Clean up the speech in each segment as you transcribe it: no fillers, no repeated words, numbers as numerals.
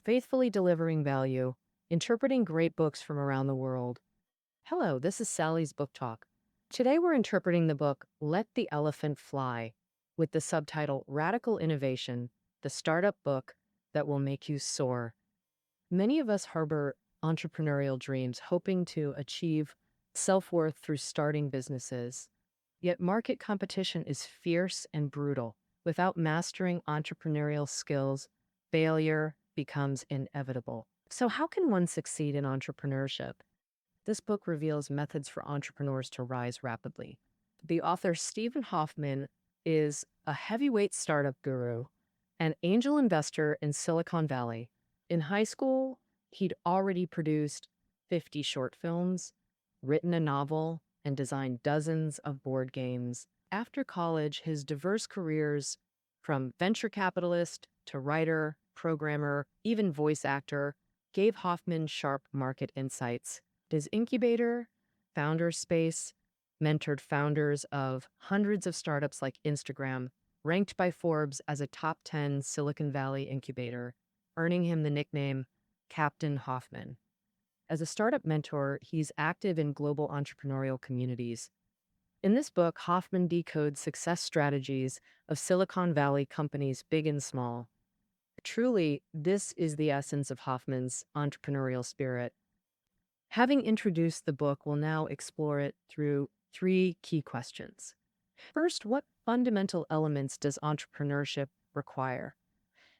faithfully delivering value, interpreting great books from around the world. Hello, this is Sally's Book Talk. Today we're interpreting the book Let the Elephant Fly with the subtitle Radical Innovation, the startup book that will make you soar. Many of us harbor entrepreneurial dreams, hoping to achieve self-worth through starting businesses. Yet market competition is fierce and brutal. Without mastering entrepreneurial skills, failure becomes inevitable. So how can one succeed in entrepreneurship? This book reveals methods for entrepreneurs to rise rapidly. The author Stephen Hoffman is a heavyweight startup guru, an angel investor in Silicon Valley. In high school, he'd already produced 50 short films, written a novel, and designed dozens of board games. After college, his diverse careers, from venture capitalist to writer, programmer, even voice actor, gave Hoffman sharp market insights. His incubator, Founder Space, mentored founders of hundreds of startups like Instagram, ranked by Forbes as a top 10 Silicon Valley incubator, earning him the nickname Captain Hoffman. As a startup mentor, he's active in global entrepreneurial communities. In this book, Hoffman decodes success strategies of Silicon Valley companies big and small. Truly, this is the essence of Hoffman's entrepreneurial spirit. Having introduced the book, we'll now explore it through three key questions. First, what fundamental elements does entrepreneurship require?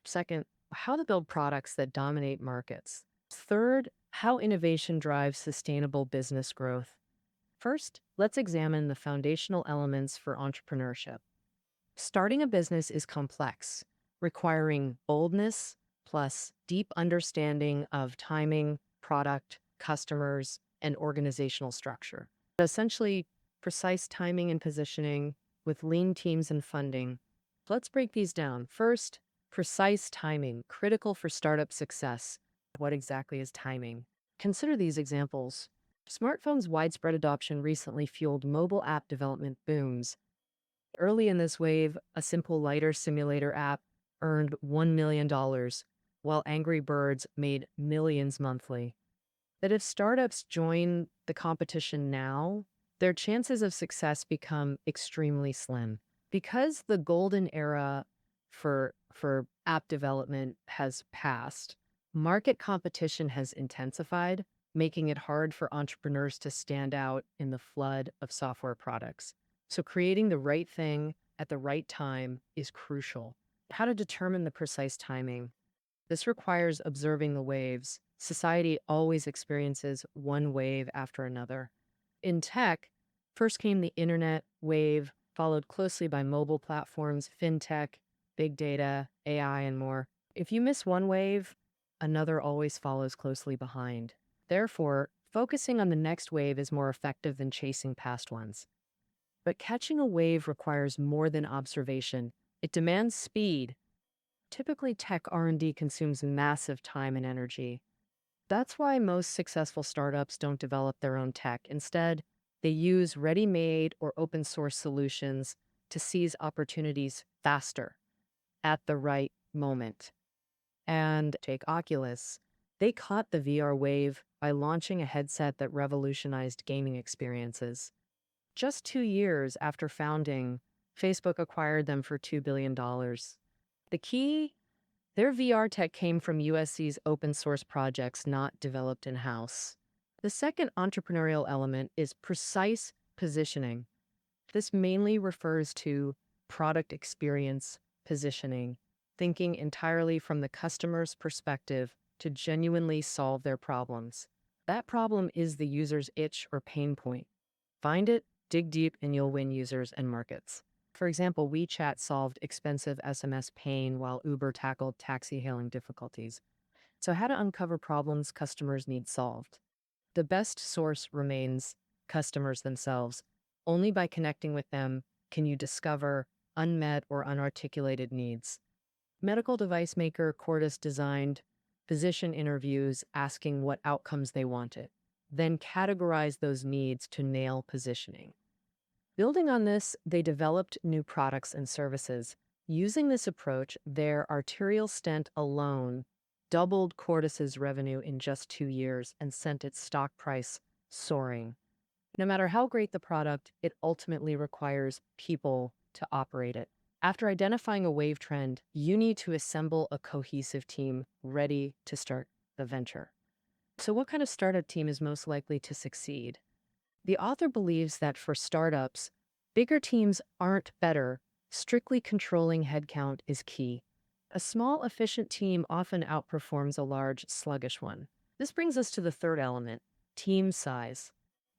Second, how to build products that dominate markets. Third, how innovation drives sustainable business growth. First, let's examine the foundational elements for entrepreneurship. Starting a business is complex, requiring boldness plus deep understanding of timing, product, customers, and organizational structure. Essentially, precise timing and positioning with lean teams and funding. Let's break these down. First, precise timing, critical for startup success. What exactly is timing? Consider these examples. Smartphones' widespread adoption recently fueled mobile app development booms. Early in this wave, a simple lighter simulator app earned $1 million, while Angry Birds made millions monthly. That if startups join the competition now, their chances of success become extremely slim. Because the golden era for app development has passed, market competition has intensified, making it hard for entrepreneurs to stand out in the flood of software products. So creating the right thing at the right time is crucial. How to determine the precise timing? This requires observing the waves. Society always experiences one wave after another. In tech, first came the internet wave, followed closely by mobile platforms, fintech, big data, AI, and more. If you miss one wave, another always follows closely behind. Therefore, focusing on the next wave is more effective than chasing past ones. But catching a wave requires more than observation. It demands speed. Typically, tech R&D consumes massive time and energy. That's why most successful startups don't develop their own tech. Instead, they use ready-made or open-source solutions to seize opportunities faster at the right moment. And take Oculus. They caught the VR wave by launching a headset that revolutionized gaming experiences. Just 2 years after founding, Facebook acquired them for $2 billion. The key? Their VR tech came from USC's open source projects, not developed in-house. The second entrepreneurial element is precise positioning. This mainly refers to product experience positioning, thinking entirely from the customer's perspective to genuinely solve their problems. That problem is the user's itch or pain point. Find it, dig deep, and you'll win users and markets. For example, WeChat solved expensive SMS pain while Uber tackled taxi hailing difficulties. So how to uncover problems customers need solved? The best source remains customers themselves. Only by connecting with them can you discover unmet or unarticulated needs. Medical device maker Cordis designed physician interviews asking what outcomes they wanted, then categorize those needs to nail positioning. Building on this, they developed new products and services. Using this approach, their arterial stent alone doubled Cordis's revenue in just 2 years and sent its stock price soaring. No matter how great the product, it ultimately requires people to operate it. After identifying a wave trend, you need to assemble a cohesive team ready to start the venture. So, what kind of startup team is most likely to succeed? The author believes that for startups, bigger teams aren't better. Strictly controlling headcount is key. A small, efficient team often outperforms a large, sluggish one. This brings us to the third element: team size.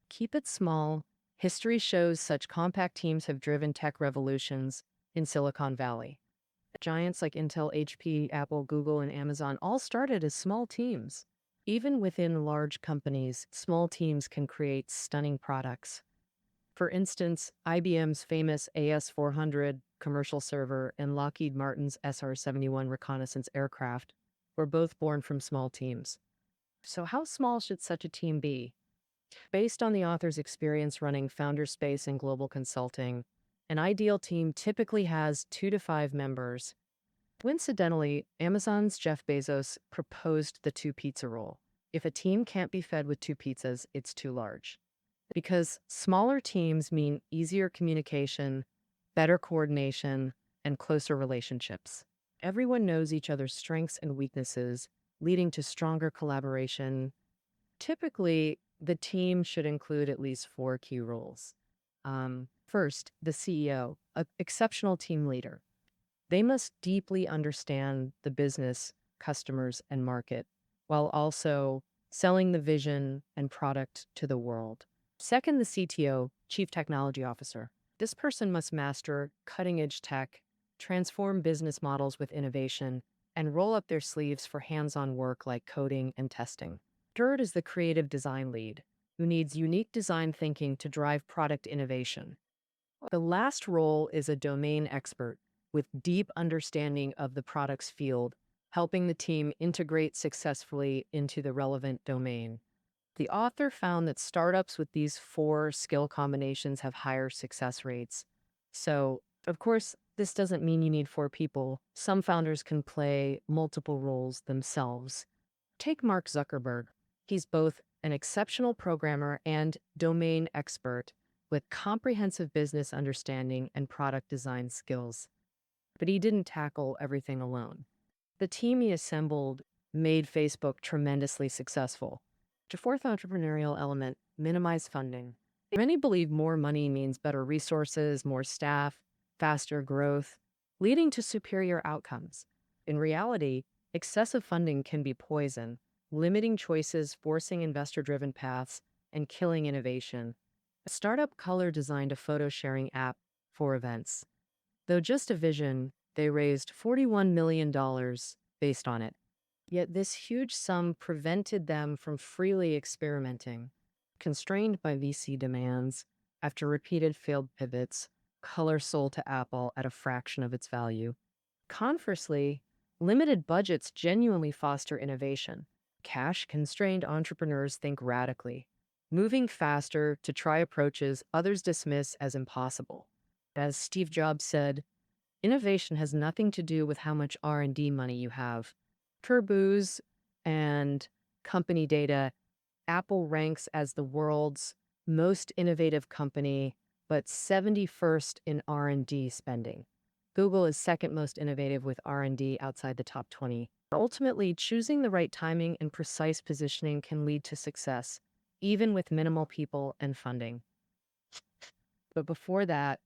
Keep it small. History shows such compact teams have driven tech revolutions in Silicon Valley. Giants like Intel, HP, Apple, Google, and Amazon all started as small teams. Even within large companies, small teams can create stunning products. For instance, IBM's famous AS400 commercial server and Lockheed Martin's SR-71 reconnaissance aircraft were both born from small teams. So how small should such a team be? Based on the author's experience running Founderspace and global consulting, an ideal team typically has 2 to 5 members. Coincidentally, Amazon's Jeff Bezos proposed the two-pizza rule. If a team can't be fed with 2 pizzas, it's too large. Because smaller teams mean easier communication, better coordination, and closer relationships. Everyone knows each other's strengths and weaknesses, leading to stronger collaboration. Typically, the team should include at least 4 key roles. First, the CEO, an exceptional team leader. They must deeply understand the business, customers, and market, while also selling the vision and product to the world. Second, the CTO, Chief Technology Officer. This person must master cutting-edge tech, transform business models with innovation, and roll up their sleeves for hands-on work like coding and testing. Third is the creative design lead, who needs unique design thinking to drive product innovation. The last role is a domain expert with deep understanding of the product's field, helping the team integrate successfully into the relevant domain. The author found that startups with these 4 skill combinations have higher success rates. So, of course, this doesn't mean you need 4 people. Some founders can play multiple roles themselves. Take Mark Zuckerberg. He's both an exceptional programmer and domain expert with comprehensive business understanding and product design skills. But he didn't tackle everything alone. The team he assembled made Facebook tremendously successful. The fourth entrepreneurial element: minimize funding. Many believe more money means better resources, more staff, faster growth, leading to superior outcomes. In reality, excessive funding can be poison, limiting choices, forcing investor-driven paths, and killing innovation. A startup color designed a photo sharing app for events. Though just a vision, they raised $41 million based on it. Yet this huge sum prevented them from freely experimenting. Constrained by VC demands, after repeated failed pivots, Color sold to Apple at a fraction of its value. Conversely, limited budgets genuinely foster innovation. Cash-constrained entrepreneurs think radically, moving faster to try approaches others dismiss as impossible. As Steve Jobs said, innovation has nothing to do with how much R&D money you have. Per Booz and company data, Apple ranks as the world's most innovative company, but 71st in R&D spending. Google is second most innovative with R&D outside the top 20. Ultimately, choosing the right timing and precise positioning can lead to success, even with minimal people and funding. But before that,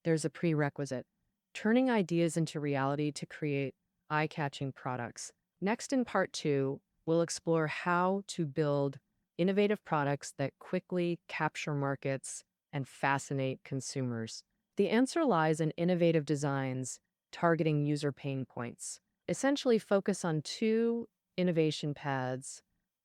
there's a prerequisite: turning ideas into reality to create eye-catching products. Next, in part 2, we'll explore how to build innovative products that quickly capture markets and fascinate consumers. The answer lies in innovative designs targeting user pain points. Essentially, focus on 2 innovation paths: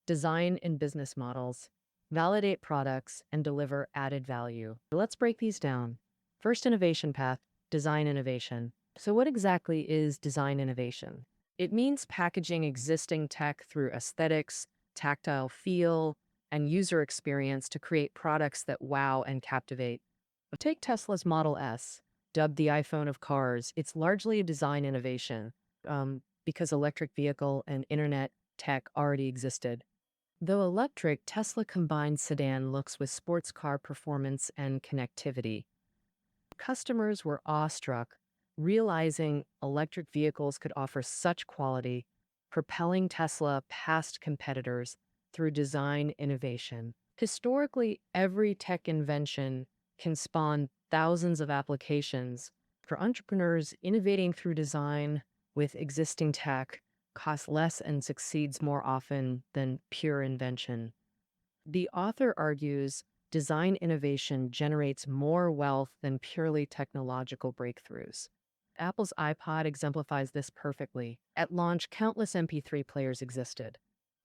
design and business models, validate products, and deliver added value. Let's break these down. First innovation path: design innovation. So what exactly is design innovation? It means packaging existing tech through aesthetics, tactile feel, and user experience to create products that wow and captivate. Take Tesla's Model S, dubbed the iPhone of cars. It's largely a design innovation. because electric vehicle and internet tech already existed. Though electric, Tesla combined sedan looks with sports car performance and connectivity. Customers were awestruck, realizing electric vehicles could offer such quality, propelling Tesla past competitors through design innovation. Historically, every tech invention can spawn thousands of applications. For entrepreneurs, innovating through design with existing tech costs less and succeeds more often than pure invention. The author argues design innovation generates more wealth than purely technological breakthroughs. Apple's iPod exemplifies this perfectly. At launch, countless MP3 players existed.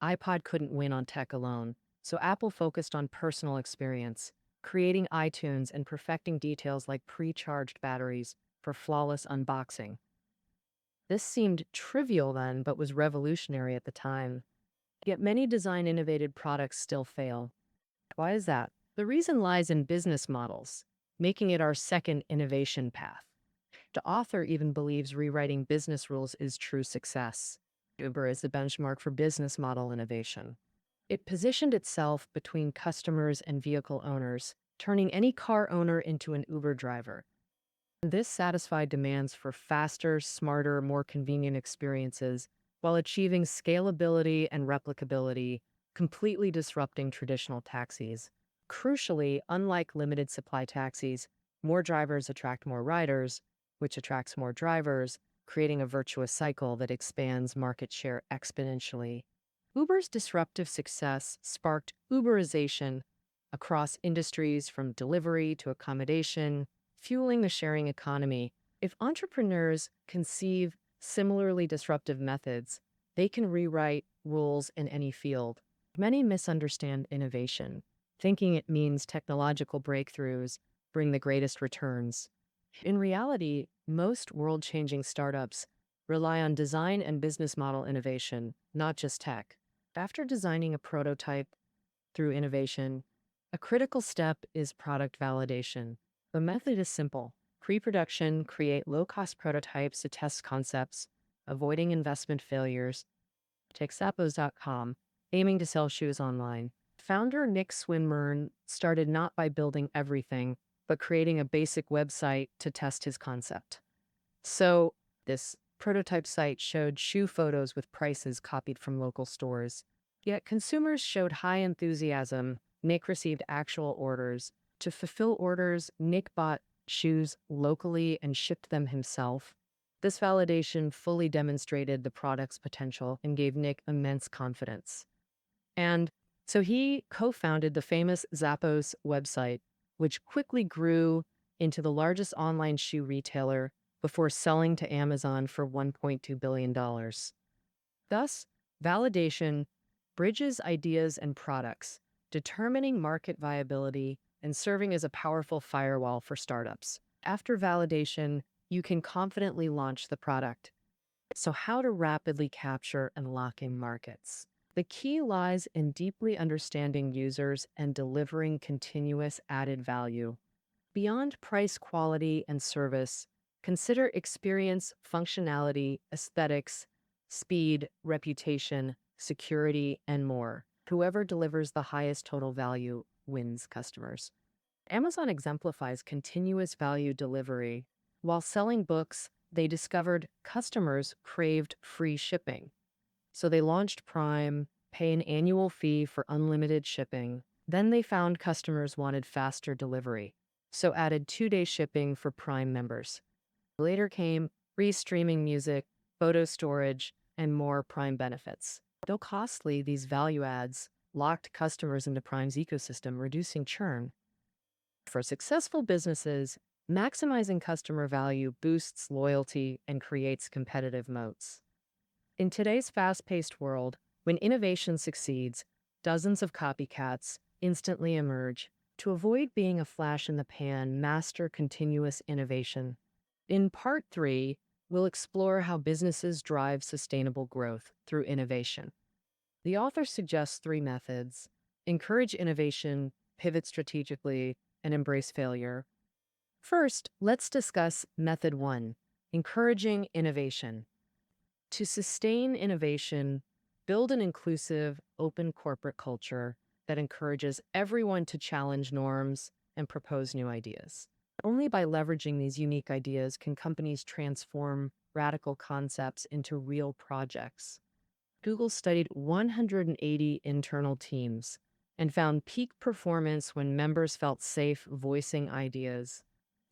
iPod couldn't win on tech alone, so Apple focused on personal experience, creating iTunes and perfecting details like pre-charged batteries for flawless unboxing. This seemed trivial then, but was revolutionary at the time. Yet many design-innovated products still fail. Why is that? The reason lies in business models, making it our second innovation path. The author even believes rewriting business rules is true success. Uber is the benchmark for business model innovation. It positioned itself between customers and vehicle owners, turning any car owner into an Uber driver. This satisfied demands for faster, smarter, more convenient experiences while achieving scalability and replicability, completely disrupting traditional taxis. Crucially, unlike limited supply taxis, more drivers attract more riders, which attracts more drivers, creating a virtuous cycle that expands market share exponentially. Uber's disruptive success sparked Uberization across industries from delivery to accommodation, fueling the sharing economy. If entrepreneurs conceive similarly disruptive methods, they can rewrite rules in any field. Many misunderstand innovation, thinking it means technological breakthroughs bring the greatest returns. In reality, most world-changing startups rely on design and business model innovation, not just tech. After designing a prototype through innovation, a critical step is product validation. The method is simple. Pre-production, create low-cost prototypes to test concepts, avoiding investment failures. Take Zappos.com, aiming to sell shoes online. Founder Nick Swinmurn started not by building everything, but creating a basic website to test his concept. So, this prototype site showed shoe photos with prices copied from local stores. Yet consumers showed high enthusiasm. Nick received actual orders. To fulfill orders, Nick bought shoes locally and shipped them himself. This validation fully demonstrated the product's potential and gave Nick immense confidence. And so he co-founded the famous Zappos website, which quickly grew into the largest online shoe retailer before selling to Amazon for $1.2 billion. Thus, validation bridges ideas and products, determining market viability and serving as a powerful firewall for startups. After validation, you can confidently launch the product. So how to rapidly capture and lock in markets? The key lies in deeply understanding users and delivering continuous added value. Beyond price, quality, and service, consider experience, functionality, aesthetics, speed, reputation, security, and more. Whoever delivers the highest total value wins customers. Amazon exemplifies continuous value delivery. While selling books, they discovered customers craved free shipping. So they launched Prime, pay an annual fee for unlimited shipping. Then they found customers wanted faster delivery, so added 2-day shipping for Prime members. Later came free streaming music, photo storage, and more Prime benefits. Though costly, these value adds locked customers into Prime's ecosystem, reducing churn. For successful businesses, maximizing customer value boosts loyalty and creates competitive moats. In today's fast-paced world, when innovation succeeds, dozens of copycats instantly emerge. To avoid being a flash in the pan, master continuous innovation. In Part 3, we'll explore how businesses drive sustainable growth through innovation. The author suggests 3 methods: encourage innovation, pivot strategically, and embrace failure. First, let's discuss Method 1, encouraging innovation. To sustain innovation, build an inclusive, open corporate culture that encourages everyone to challenge norms and propose new ideas. Only by leveraging these unique ideas can companies transform radical concepts into real projects. Google studied 180 internal teams and found peak performance when members felt safe voicing ideas.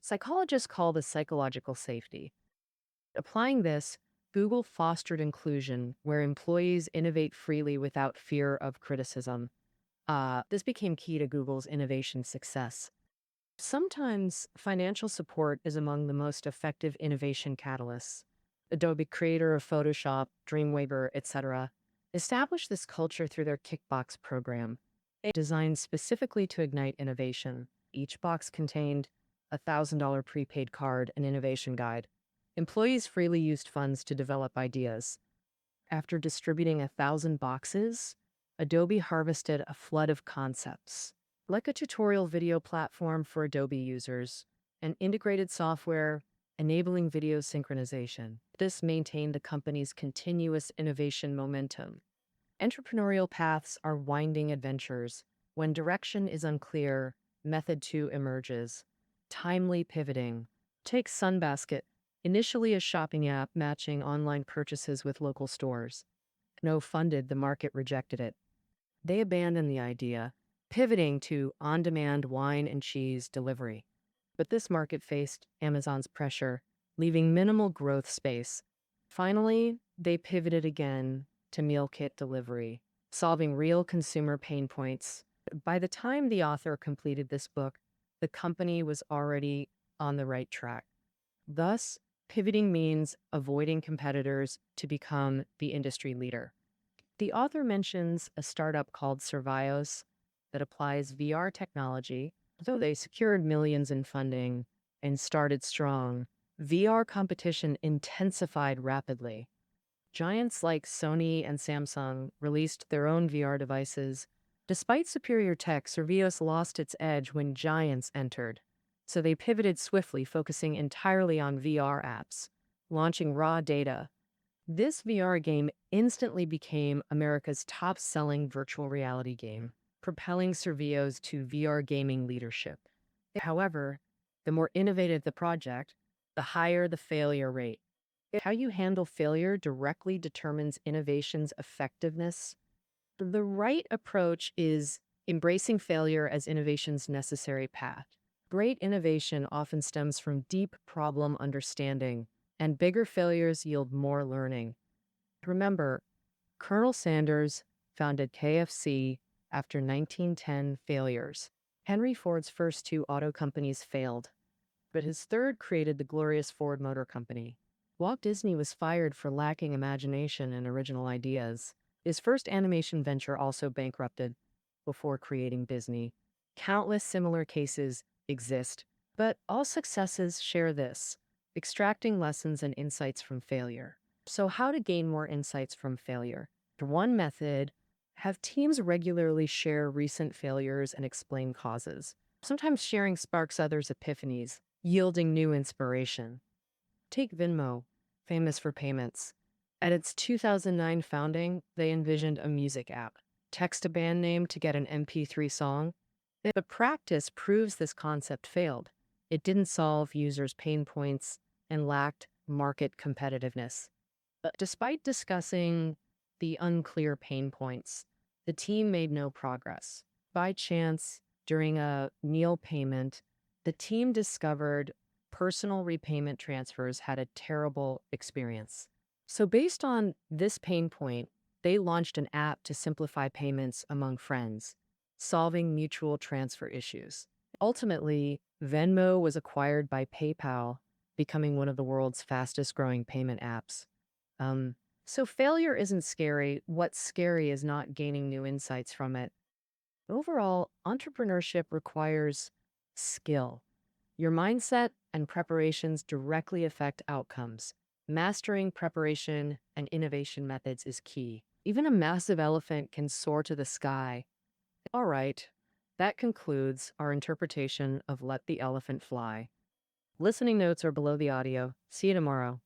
Psychologists call this psychological safety. Applying this, Google fostered inclusion where employees innovate freely without fear of criticism. This became key to Google's innovation success. Sometimes financial support is among the most effective innovation catalysts. Adobe, creator of Photoshop, Dreamweaver, etc., established this culture through their Kickbox program, designed specifically to ignite innovation. Each box contained a $1,000 prepaid card and innovation guide. Employees freely used funds to develop ideas. After distributing 1,000 boxes, Adobe harvested a flood of concepts, like a tutorial video platform for Adobe users, and integrated software enabling video synchronization. This maintained the company's continuous innovation momentum. Entrepreneurial paths are winding adventures. When direction is unclear, method two emerges. Timely pivoting. Take Sunbasket, initially a shopping app matching online purchases with local stores. No funded, the market rejected it. They abandoned the idea, pivoting to on-demand wine and cheese delivery. But this market faced Amazon's pressure, leaving minimal growth space. Finally, they pivoted again to meal kit delivery, solving real consumer pain points. By the time the author completed this book, the company was already on the right track. Thus, pivoting means avoiding competitors to become the industry leader. The author mentions a startup called Survios that applies VR technology. Though they secured millions in funding and started strong, VR competition intensified rapidly. Giants like Sony and Samsung released their own VR devices. Despite superior tech, Survios lost its edge when giants entered. So they pivoted swiftly, focusing entirely on VR apps, launching Raw Data. This VR game instantly became America's top-selling virtual reality game, propelling Survios to VR gaming leadership. However, the more innovative the project, the higher the failure rate. How you handle failure directly determines innovation's effectiveness. The right approach is embracing failure as innovation's necessary path. Great innovation often stems from deep problem understanding, and bigger failures yield more learning. Remember, Colonel Sanders founded KFC after 1910 failures. Henry Ford's first two auto companies failed, but his third created the glorious Ford Motor Company. Walt Disney was fired for lacking imagination and original ideas. His first animation venture also bankrupted before creating Disney. Countless similar cases exist, but all successes share this: extracting lessons and insights from failure. So how to gain more insights from failure? One method, have teams regularly share recent failures and explain causes. Sometimes sharing sparks others' epiphanies, yielding new inspiration. Take Venmo, famous for payments. At its 2009 founding, they envisioned a music app. Text a band name to get an MP3 song. The practice proves this concept failed. It didn't solve users' pain points and lacked market competitiveness. But despite discussing the unclear pain points, the team made no progress. By chance, during a meal payment, the team discovered personal repayment transfers had a terrible experience. So based on this pain point, they launched an app to simplify payments among friends, solving mutual transfer issues. Ultimately, Venmo was acquired by PayPal, becoming one of the world's fastest growing payment apps. So failure isn't scary. What's scary is not gaining new insights from it. Overall, entrepreneurship requires skill. Your mindset and preparations directly affect outcomes. Mastering preparation and innovation methods is key. Even a massive elephant can soar to the sky. All right, that concludes our interpretation of Let the Elephant Fly. Listening notes are below the audio. See you tomorrow.